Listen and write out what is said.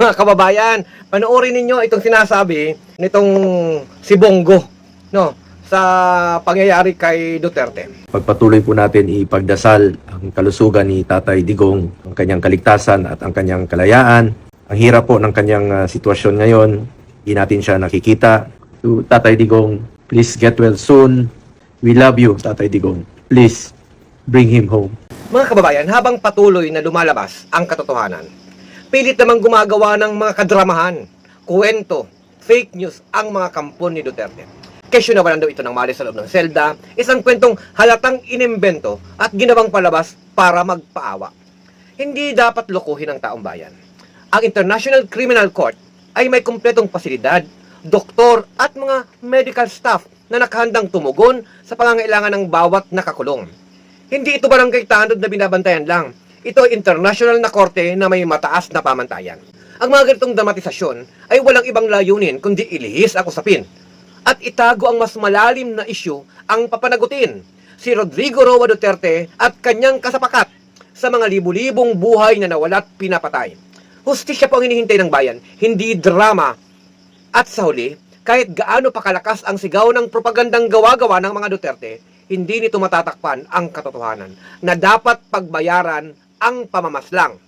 Mga kababayan, panoorin ninyo itong sinasabi nitong si Bongo, no, sa pangyayari kay Duterte. Pagpatuloy po natin ipagdasal ang kalusugan ni Tatay Digong, ang kanyang kaligtasan at ang kanyang kalayaan. Ang hirap po ng kanyang sitwasyon ngayon, hindi natin siya nakikita. To Tatay Digong, please get well soon. We love you, Tatay Digong. Please, bring him home. Mga kababayan, habang patuloy na lumalabas ang katotohanan, pilit namang gumagawa ng mga kadramahan, kuwento, fake news ang mga kampon ni Duterte. Kesyo na walan daw ito ng mali sa loob ng selda, isang kwentong halatang inimbento at ginawang palabas para magpaawa. Hindi dapat lokohin ang taong bayan. Ang International Criminal Court ay may kumpletong pasilidad, doktor at mga medical staff na nakahandang tumugon sa pangangailangan ng bawat nakakulong. Hindi ito barangay tanod na binabantayan lang. Ito ay international na korte na may mataas na pamantayan. Ang mga ganitong dramatisasyon ay walang ibang layunin kundi ilihis ang usapin at itago ang mas malalim na isyu ang papanagutin si Rodrigo Roa Duterte at kanyang kasapakat sa mga libu-libong buhay na nawala't pinapatay. Hustisya po ang hinihintay ng bayan, hindi drama. At sa huli, kahit gaano pa kalakas ang sigaw ng propagandang gawa-gawa ng mga Duterte, hindi nito matatakpan ang katotohanan na dapat pagbayaran ang pamamaslang.